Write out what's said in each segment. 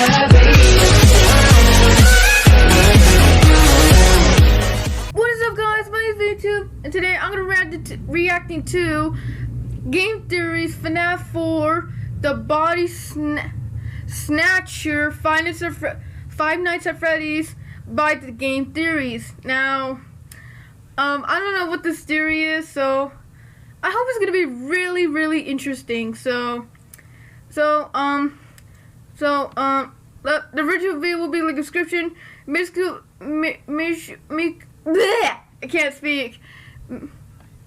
What is up, guys? My name is Vinny, and today I'm going to reacting to Game Theory's FNAF 4, The Body Snatcher, Five Nights at Freddy's by the Game Theories. Now, I don't know what this theory is, so I hope it's going to be really, really interesting. The original video will be in the description. I can't speak.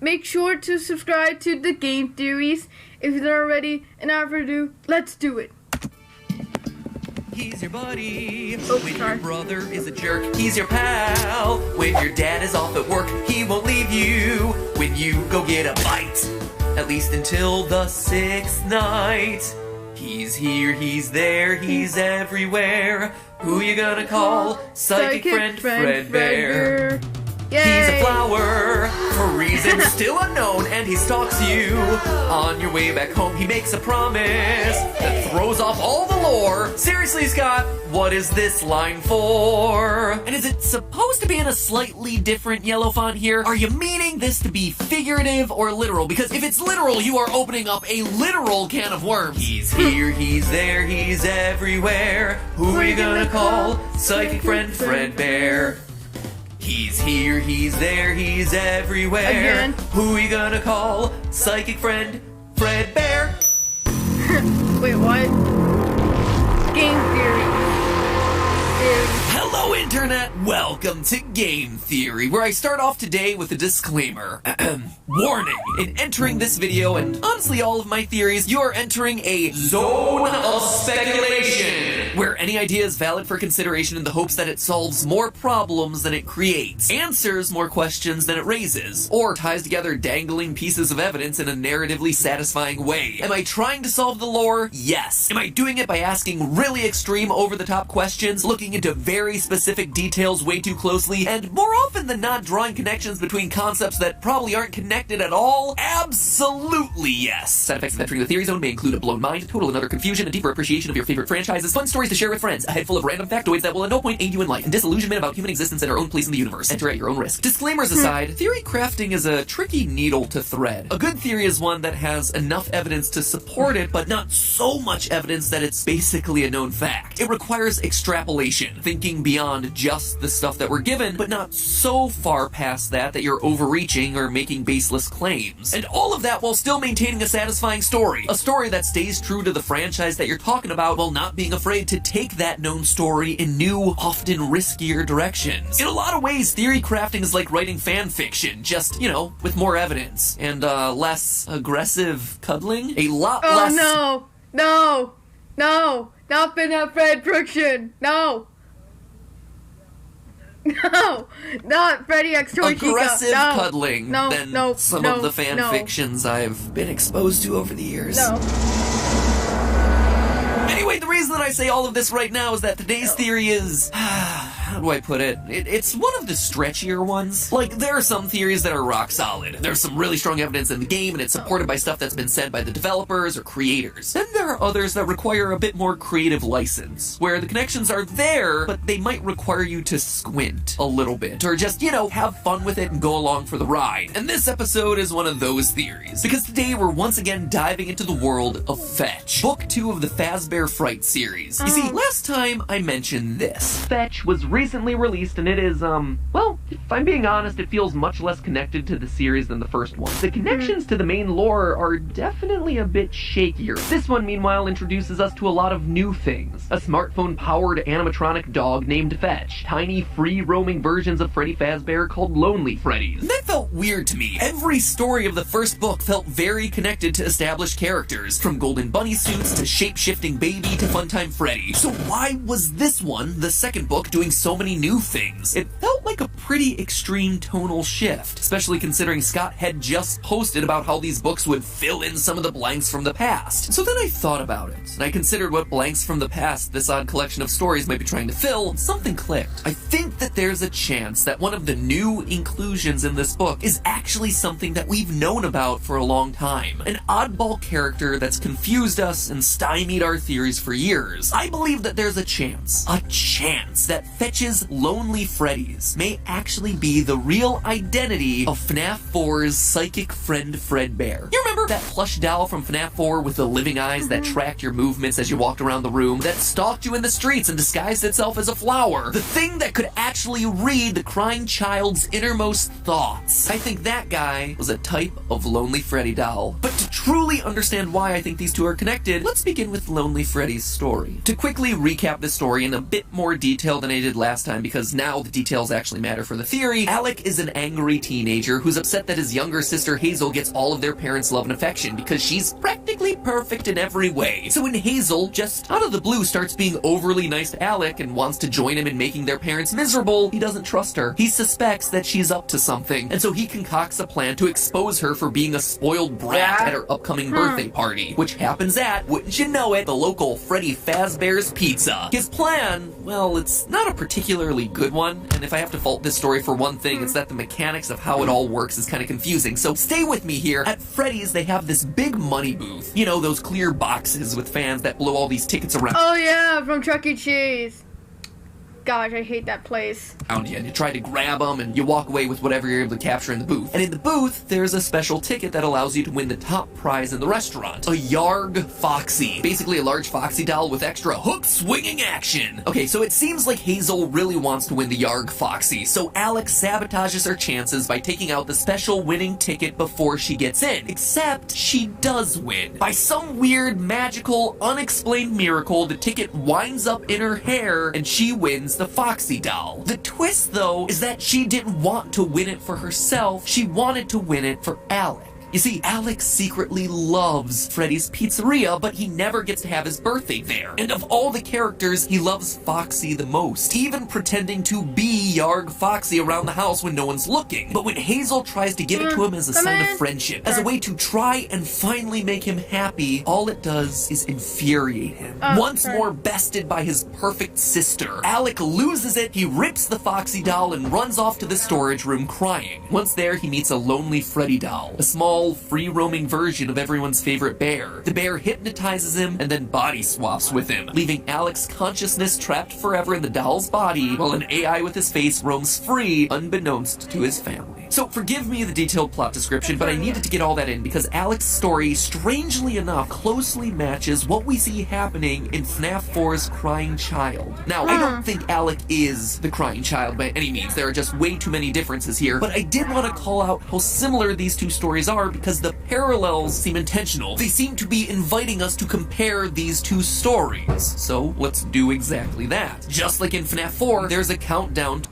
Make sure to subscribe to the Game Theories if you're not already. And without further ado, let's do it. He's your buddy Oh, when sorry. your brother is a jerk. He's your pal when your dad is off at work. He won't leave you when you go get a bite, at least until the 6th night. He's here, he's there, he's everywhere. Who you gonna call? Psychic friend Fredbear. He's a flower for reasons still unknown, and he stalks you on your way back home. He makes a promise that throws off all the lore. Seriously, Scott, what is this line for? And is it supposed to be in a slightly different yellow font here? Are you meaning this to be figurative or literal? Because if it's literal, you are opening up a literal can of worms. He's here, he's there, he's everywhere. Who are you gonna call? Psychic friend Fredbear. He's here, he's there, he's everywhere. Again. Who you gonna call? Psychic friend Fredbear. Wait, what? Game Theory. Hello, Internet! Welcome to Game Theory, where I start off today with a disclaimer. Warning! In entering this video, and honestly all of my theories, you are entering a zone of speculation, where any idea is valid for consideration in the hopes that it solves more problems than it creates, answers more questions than it raises, or ties together dangling pieces of evidence in a narratively satisfying way. Am I trying to solve the lore? Yes. Am I doing it by asking really extreme, over-the-top questions, looking into very specific details way too closely, and more often than not drawing connections between concepts that probably aren't connected at all? Absolutely yes. Side effects of entering the theory zone may include a blown mind, total and utter confusion, a deeper appreciation of your favorite franchises, fun stories to share with friends, a head full of random factoids that will at no point aid you in life, and disillusionment about human existence and our own place in the universe. Enter at your own risk. Disclaimers aside, theory crafting is a tricky needle to thread. A good theory is one that has enough evidence to support it, but not so much evidence that it's basically a known fact. It requires extrapolation, thinking beyond just the stuff that we're given, but not so far past that you're overreaching or making baseless claims. And all of that while still maintaining a satisfying story. A story that stays true to the franchise that you're talking about while not being afraid to take that known story in new, often riskier directions. In a lot of ways, theory crafting is like writing fan fiction, just, you know, with more evidence and less aggressive cuddling. A lot less. Oh no, not FNAF Fred friction. No, not Freddy X Toy Chica. Aggressive No. cuddling than some of the fan fictions I've been exposed to over the years. No. Anyway, the reason that I say all of this right now is that today's theory is... how do I put it? It's one of the stretchier ones. Like, there are some theories that are rock solid. There's some really strong evidence in the game, and it's supported by stuff that's been said by the developers or creators. Then there are others that require a bit more creative license, where the connections are there, but they might require you to squint a little bit, or just, you know, have fun with it and go along for the ride. And this episode is one of those theories, because today we're once again diving into the world of Fetch, Book 2 of the Fazbear Fright series. You see, last time I mentioned this. Fetch was recently released, and it is, well, if I'm being honest, it feels much less connected to the series than the first one. The connections to the main lore are definitely a bit shakier. This one, meanwhile, introduces us to a lot of new things. A smartphone-powered animatronic dog named Fetch, tiny, free-roaming versions of Freddy Fazbear called Lonely Freddy's. And that felt weird to me. Every story of the first book felt very connected to established characters, from Golden Bunny suits to shape-shifting baby to Funtime Freddy. So why was this one, the second book, doing so many new things. It felt like a pretty extreme tonal shift, especially considering Scott had just posted about how these books would fill in some of the blanks from the past. So then I thought about it, and I considered what blanks from the past this odd collection of stories might be trying to fill, and something clicked. I think that there's a chance that one of the new inclusions in this book is actually something that we've known about for a long time. An oddball character that's confused us and stymied our theories for years. I believe that there's a chance that Fetch's Lonely Freddy's may actually be the real identity of FNAF 4's psychic friend Fredbear. You remember that plush doll from FNAF 4 with the living eyes that tracked your movements as you walked around the room, that stalked you in the streets and disguised itself as a flower? The thing that could actually read the crying child's innermost thoughts. I think that guy was a type of Lonely Freddy doll. But to truly understand why I think these two are connected, let's begin with Lonely Freddy's story. To quickly recap the story in a bit more detail than I did last time, because now the details actually matter for the theory, Alec is an angry teenager who's upset that his younger sister Hazel gets all of their parents' love and affection because she's practically perfect in every way. So when Hazel, just out of the blue, starts being overly nice to Alec and wants to join him in making their parents miserable, he doesn't trust her. He suspects that she's up to something, and so he concocts a plan to expose her for being a spoiled brat at her upcoming birthday party, which happens at, wouldn't you know it, the local Freddy Fazbear's Pizza. His plan, well, it's not a particularly good one, and if I have to fault this story for one thing, it's that the mechanics of how it all works is kind of confusing, so stay with me here. At Freddy's, they have this big money booth. You know, those clear boxes with fans that blow all these tickets around. Oh yeah, from Chuck E. Cheese. Gosh, I hate that place. And you try to grab them, and you walk away with whatever you're able to capture in the booth. And in the booth, there's a special ticket that allows you to win the top prize in the restaurant. A Yarg Foxy. Basically a large Foxy doll with extra hook-swinging action. Okay, so it seems like Hazel really wants to win the Yarg Foxy, so Alex sabotages her chances by taking out the special winning ticket before she gets in. Except, she does win. By some weird, magical, unexplained miracle, the ticket winds up in her hair, and she wins the Foxy doll. The twist, though, is that she didn't want to win it for herself. She wanted to win it for Alec. You see, Alex secretly loves Freddy's Pizzeria, but he never gets to have his birthday there. And of all the characters, he loves Foxy the most, even pretending to be Yarg Foxy around the house when no one's looking. But when Hazel tries to give it to him as a sign of friendship, as a way to try and finally make him happy, all it does is infuriate him. Once more bested by his perfect sister, Alec loses it, he rips the Foxy doll and runs off to the storage room crying. Once there, he meets a Lonely Freddy doll, a small, free-roaming version of everyone's favorite bear. The bear hypnotizes him and then body swaps with him, leaving Alec's consciousness trapped forever in the doll's body, while an AI with his face roams free, unbeknownst to his family. So forgive me the detailed plot description, but I needed to get all that in because Alec's story, strangely enough, closely matches what we see happening in FNAF 4's Crying Child. Now, I don't think Alec is the Crying Child by any means. There are just way too many differences here, but I did want to call out how similar these two stories are because the parallels seem intentional. They seem to be inviting us to compare these two stories. So let's do exactly that. Just like in FNAF 4, there's a countdown.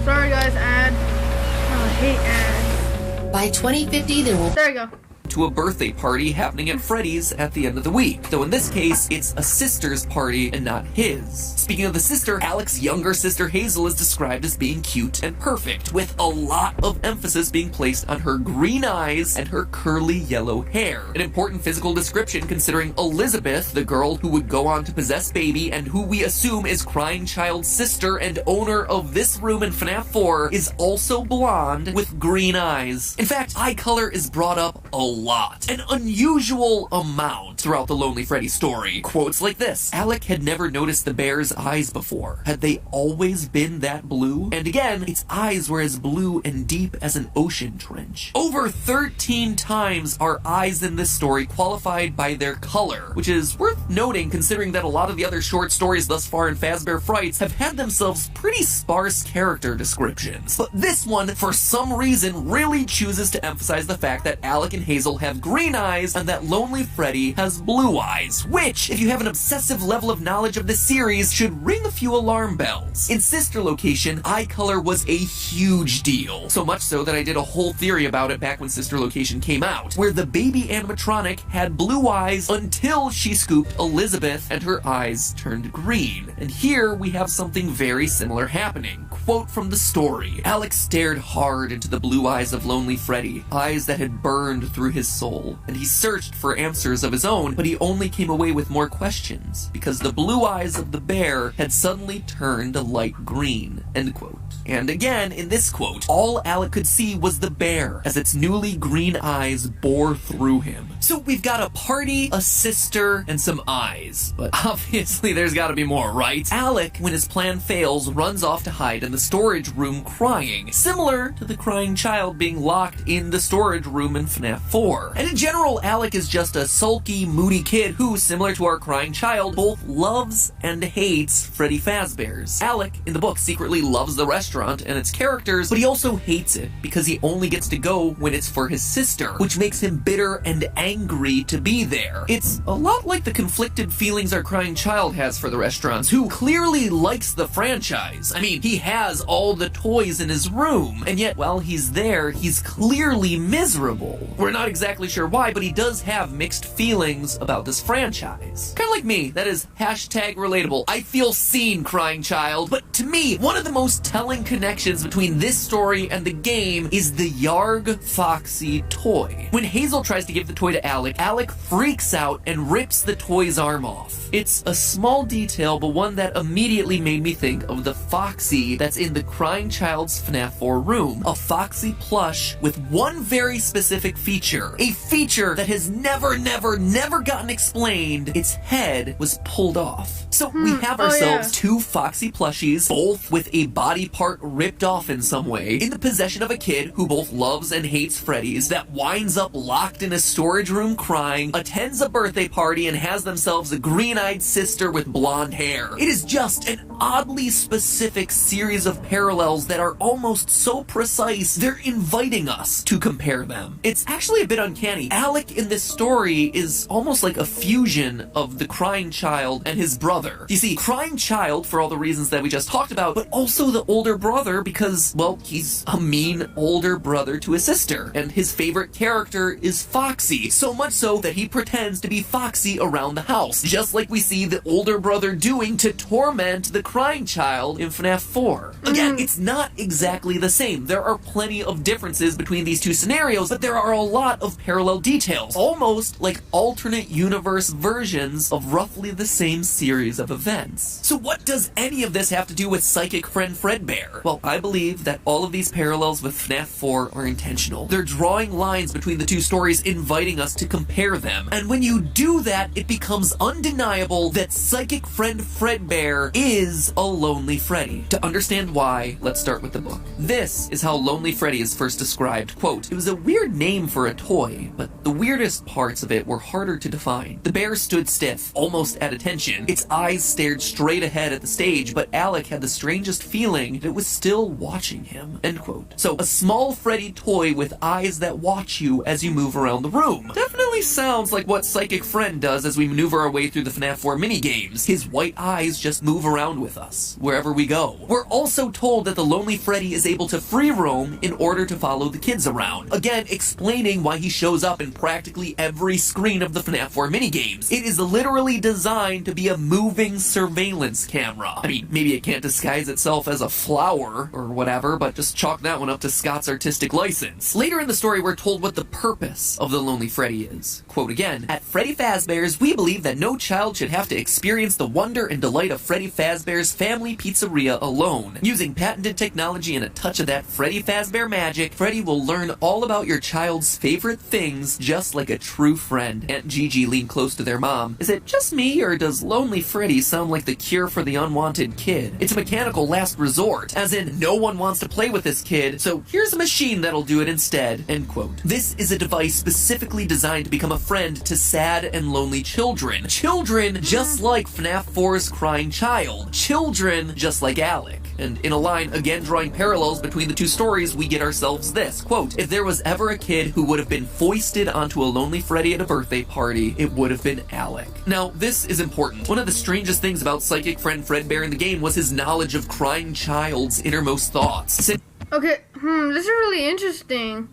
Sorry guys, ad. Oh, I hate ads. By 2050, there will... There you go. To a birthday party happening at Freddy's at the end of the week. Though in this case, it's a sister's party and not his. Speaking of the sister, Alec's younger sister Hazel is described as being cute and perfect, with a lot of emphasis being placed on her green eyes and her curly yellow hair. An important physical description considering Elizabeth, the girl who would go on to possess Baby and who we assume is Crying Child's sister and owner of this room in FNAF 4, is also blonde with green eyes. In fact, eye color is brought up a lot. An unusual amount throughout the Lonely Freddy story. Quotes like this: Alec had never noticed the bear's eyes before. Had they always been that blue? And again, its eyes were as blue and deep as an ocean trench. Over 13 times are eyes in this story qualified by their color, which is worth noting considering that a lot of the other short stories thus far in Fazbear Frights have had themselves pretty sparse character descriptions. But this one, for some reason, really chooses to emphasize the fact that Alec and Hazel have green eyes and that Lonely Freddy has has blue eyes, which, if you have an obsessive level of knowledge of the series, should ring a few alarm bells. In Sister Location, eye color was a huge deal, so much so that I did a whole theory about it back when Sister Location came out, where the baby animatronic had blue eyes until she scooped Elizabeth and her eyes turned green. And here we have something very similar happening. Quote from the story: Alex stared hard into the blue eyes of Lonely Freddy, eyes that had burned through his soul, and he searched for answers of his own, but he only came away with more questions, because the blue eyes of the bear had suddenly turned a light green. End quote. And again, in this quote, all Alec could see was the bear as its newly green eyes bore through him. So we've got a party, a sister, and some eyes. But obviously there's gotta be more, right? Alec, when his plan fails, runs off to hide in the storage room crying, similar to the crying child being locked in the storage room in FNAF 4. And in general, Alec is just a sulky, moody kid who, similar to our crying child, both loves and hates Freddy Fazbear's. Alec, in the book, secretly loves the restaurant and its characters, but he also hates it because he only gets to go when it's for his sister, which makes him bitter and angry to be there. It's a lot like the conflicted feelings our crying child has for the restaurants, who clearly likes the franchise. I mean, he has all the toys in his room, and yet while he's there, he's clearly miserable. We're not exactly sure why, but he does have mixed feelings about this franchise. Kind of like me, that is hashtag relatable. I feel seen, crying child. But to me, one of the most telling connections between this story and the game is the Yarg Foxy toy. When Hazel tries to give the toy to Alec, Alec freaks out and rips the toy's arm off. It's a small detail, but one that immediately made me think of the Foxy that's in the crying child's FNAF 4 room. A Foxy plush with one very specific feature. A feature that has never gotten explained. Its head was pulled off. So we have ourselves two Foxy plushies, both with a body part ripped off in some way, in the possession of a kid who both loves and hates Freddy's, that winds up locked in a storage room crying, attends a birthday party, and has themselves a green-eyed sister with blonde hair. It is just an oddly specific series of parallels that are almost so precise, they're inviting us to compare them. It's actually a bit uncanny. Alec in this story is almost like a fusion of the crying child and his brother. You see, crying child for all the reasons that we just talked about, but also the older brother because, well, he's a mean older brother to his sister, and his favorite character is Foxy, so much so that he pretends to be Foxy around the house, just like we see the older brother doing to torment the crying child in FNAF 4. Again, it's not exactly the same. There are plenty of differences between these two scenarios, but there are a lot of parallel details, almost like alternate universe versions of roughly the same series of events. So what does any of this have to do with Psychic Friend Fredbear? Well, I believe that all of these parallels with FNAF 4 are intentional. They're drawing lines between the two stories, inviting us to compare them. And when you do that, it becomes undeniable that Psychic Friend Fredbear is a Lonely Freddy. To understand why, let's start with the book. This is how Lonely Freddy is first described. Quote, "It was a weird name for a toy, but the weirdest parts of it were harder to define. The bear stood stiff, almost at attention. Its eyes stared straight ahead at the stage, but Alec had the strangest feeling that it was still watching him." End quote. So, a small Freddy toy with eyes that watch you as you move around the room. Definitely sounds like what Psychic Friend does as we maneuver our way through the FNAF 4 minigames. His white eyes just move around with us, wherever we go. We're also told that the Lonely Freddy is able to free roam in order to follow the kids around. Again, explaining why he shows up in practically every screen of the FNAF 4 minigames. It is literally designed to be a moving surveillance camera. I mean, maybe it can't disguise itself as a flower or whatever, but just chalk that one up to Scott's artistic license. Later in the story, we're told what the purpose of the Lonely Freddy is. Quote again, "At Freddy Fazbear's, we believe that no child should have to experience the wonder and delight of Freddy Fazbear's Family Pizzeria alone. Using patented technology and a touch of that Freddy Fazbear magic, Freddy will learn all about your child's favorite things just like a true friend." Aunt Gigi leaned close to their mom. "Is it just me, or does Lonely Freddy sound like the cure for the unwanted kid? It's a mechanical last resort, as in no one wants to play with this kid, so here's a machine that'll do it instead." End quote. This is a device specifically designed to become a friend to sad and lonely children. Children just like FNAF 4's crying child. Children just like Alec. And in a line, again drawing parallels between the two stories, we get ourselves this, quote, "If there was ever a kid who would have been foisted onto a lonely Freddy at a birthday party, it would have been Alec." Now, this is important. One of the strangest things about psychic friend Fredbear in the game was his knowledge of crying child's innermost thoughts. Okay, this is really interesting.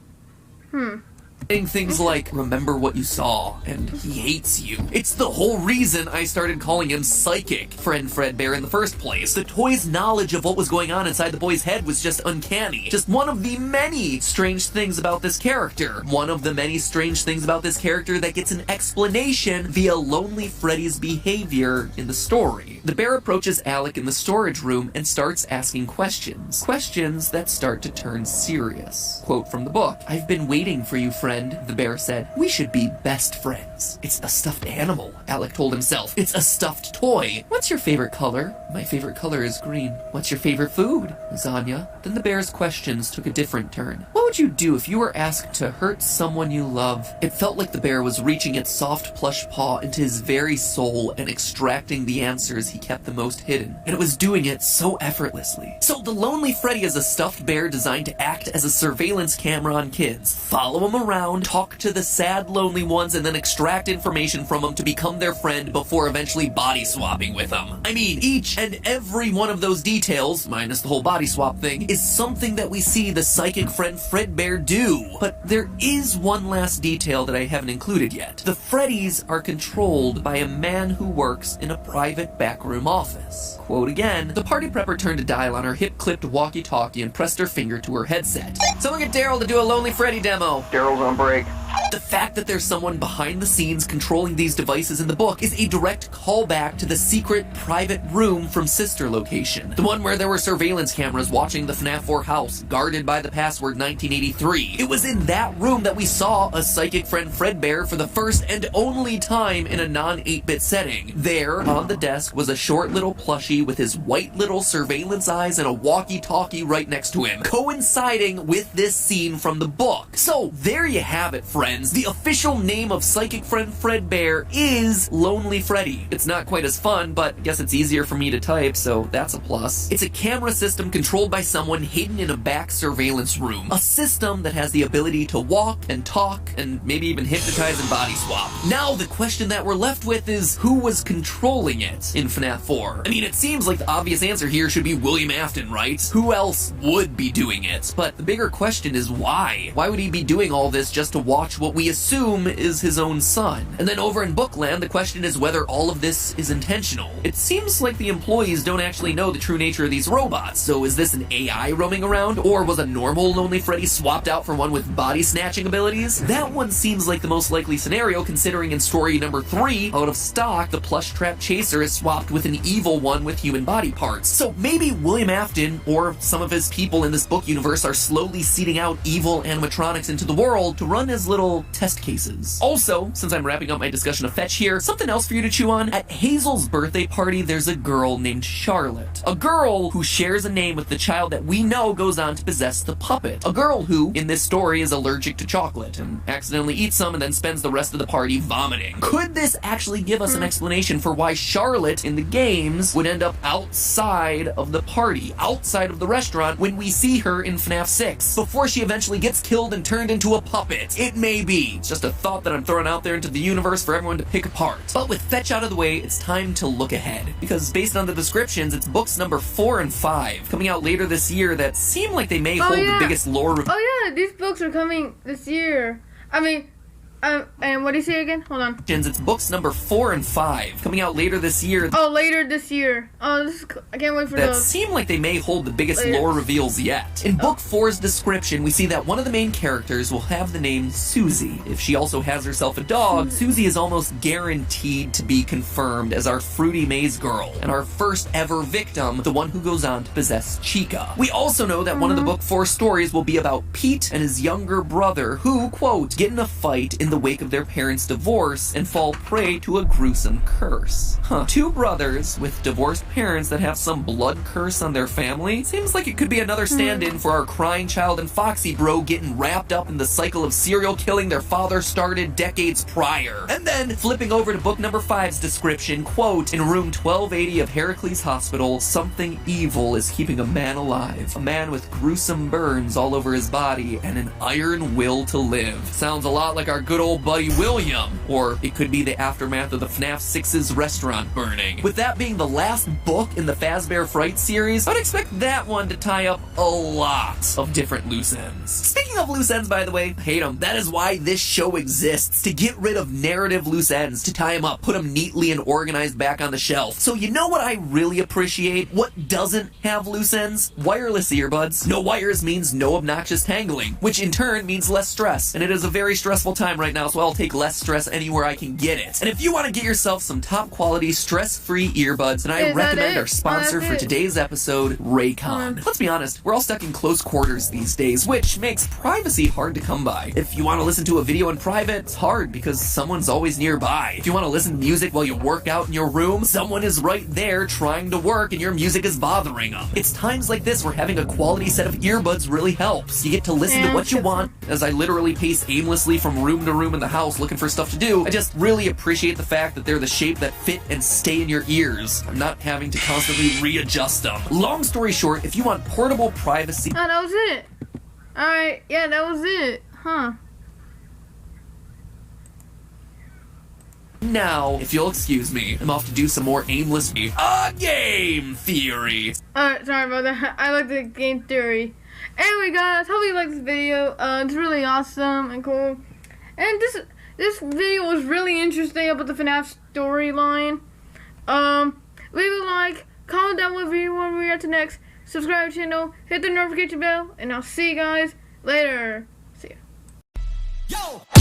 Saying things like, "Remember what you saw," and "he hates you." It's the whole reason I started calling him Psychic Friend Fredbear in the first place. The toy's knowledge of what was going on inside the boy's head was just uncanny. Just one of the many strange things about this character. One of the many strange things about this character that gets an explanation via Lonely Freddy's behavior in the story. The bear approaches Alec in the storage room and starts asking questions. Questions that start to turn serious. Quote from the book, "I've been waiting for you, friend," the bear said. "We should be best friends." "It's a stuffed animal," Alec told himself. "It's a stuffed toy." "What's your favorite color?" "My favorite color is green." "What's your favorite food?" "Lasagna." Then the bear's questions took a different turn. "What would you do if you were asked to hurt someone you love?" It felt like the bear was reaching its soft plush paw into his very soul and extracting the answers he kept the most hidden. And it was doing it so effortlessly. So the Lonely Freddy is a stuffed bear designed to act as a surveillance camera on kids. Follow them around, talk to the sad, lonely ones, and then extract information from them to become their friend before eventually body swapping with them. I mean, each and every one of those details, minus the whole body swap thing, is something that we see the psychic friend Fredbear do. But there is one last detail that I haven't included yet. The Freddys are controlled by a man who works in a private backroom office. Quote again, "The party prepper turned a dial on her hip-clipped walkie-talkie and pressed her finger to her headset. Someone get Daryl to do a Lonely Freddy demo." Daryl's on break. The fact that there's someone behind the scenes controlling these devices in the book is a direct callback to the secret private room from Sister Location. The one where there were surveillance cameras watching the FNAF 4 house, guarded by the password 1983. It was in that room that we saw a psychic friend Fredbear for the first and only time in a non-8-bit setting. There, on the desk, was a short little plushie with his white little surveillance eyes and a walkie-talkie right next to him, coinciding with this scene from the book. So, there you have it, friends. The official name of psychic friend Fredbear is Lonely Freddy. It's not quite as fun, but I guess it's easier for me to type, so that's a plus. It's a camera system controlled by someone hidden in a back surveillance room. A system that has the ability to walk and talk and maybe even hypnotize and body swap. Now the question that we're left with is, who was controlling it in FNAF 4? I mean, it seems like the obvious answer here should be William Afton, right? Who else would be doing it? But the bigger question is why? Why would he be doing all this just to watch what we assume is his own son? And then over in Bookland, the question is whether all of this is intentional. It seems like the employees don't actually know the true nature of these robots. So is this an AI roaming around? Or was a normal Lonely Freddy swapped out for one with body snatching abilities? That one seems like the most likely scenario, considering in story number 3, out of stock, the plush trap chaser is swapped with an evil one with human body parts. So maybe William Afton or some of his people in this book universe are slowly seeding out evil animatronics into the world to run as little test cases. Also, since I'm wrapping up my discussion of Fetch here, something else for you to chew on. At Hazel's birthday party, there's a girl named Charlotte. A girl who shares a name with the child that we know goes on to possess the puppet. A girl who, in this story, is allergic to chocolate and accidentally eats some and then spends the rest of the party vomiting. Could this actually give us an explanation for why Charlotte in the games would end up outside of the party, outside of the restaurant, when we see her in FNAF 6, before she eventually gets killed and turned into a puppet? It may be. It's just a thought that I'm throwing out there into the universe for everyone to pick apart. But with Fetch out of the way, it's time to look ahead. Because based on the descriptions, it's books number 4 and 5 coming out later this year that seem like they may hold the biggest lore. Oh yeah, these books are coming this year. I mean, and what do you say again? Hold on. It's books number 4 and 5 coming out later this year. Oh, later this year. Oh, I can't wait for those. That seem like they may hold the biggest lore reveals yet. In book 4's description, we see that one of the main characters will have the name Susie. If she also has herself a dog, Susie is almost guaranteed to be confirmed as our Fruity Maze girl, and our first ever victim, the one who goes on to possess Chica. We also know that one of the book 4 stories will be about Pete and his younger brother who, quote, get in a fight in the the wake of their parents' divorce and fall prey to a gruesome curse. Two brothers with divorced parents that have some blood curse on their family? Seems like it could be another stand-in for our crying child and Foxy bro getting wrapped up in the cycle of serial killing their father started decades prior. And then, flipping over to book number 5's description, quote, in room 1280 of Heracles Hospital, something evil is keeping a man alive. A man with gruesome burns all over his body and an iron will to live. Sounds a lot like our good old buddy William. Or it could be the aftermath of the FNAF 6's restaurant burning. With that being the last book in the Fazbear Fright series, I'd expect that one to tie up a lot of different loose ends. Speaking of loose ends, by the way, hate them. That is why this show exists. To get rid of narrative loose ends, to tie them up, put them neatly and organized back on the shelf. So you know what I really appreciate? What doesn't have loose ends? Wireless earbuds. No wires means no obnoxious tangling, which in turn means less stress. And it is a very stressful time right now, so I'll take less stress anywhere I can get it. And if you want to get yourself some top quality, stress-free earbuds, then I recommend our sponsor for today's episode, Raycon. Let's be honest, we're all stuck in close quarters these days, which makes privacy hard to come by. If you want to listen to a video in private, it's hard because someone's always nearby. If you want to listen to music while you work out in your room, someone is right there trying to work and your music is bothering them. It's times like this where having a quality set of earbuds really helps. You get to listen to what you want. As I literally pace aimlessly from room to room in the house looking for stuff to do, I just really appreciate the fact that they're the shape that fit and stay in your ears. I'm not having to constantly readjust them. Long story short, if you want portable privacy... Oh, that was it. Alright, yeah, that was it. Now, if you'll excuse me, I'm off to do some more aimless game theory. Alright, sorry about that. I like the game theory. Anyway, guys, hope you like this video. It's really awesome and cool. And this video was really interesting about the FNAF storyline. Leave a like, comment down what video you want to react to next, subscribe to the channel, hit the notification bell, and I'll see you guys later. See ya. Yo!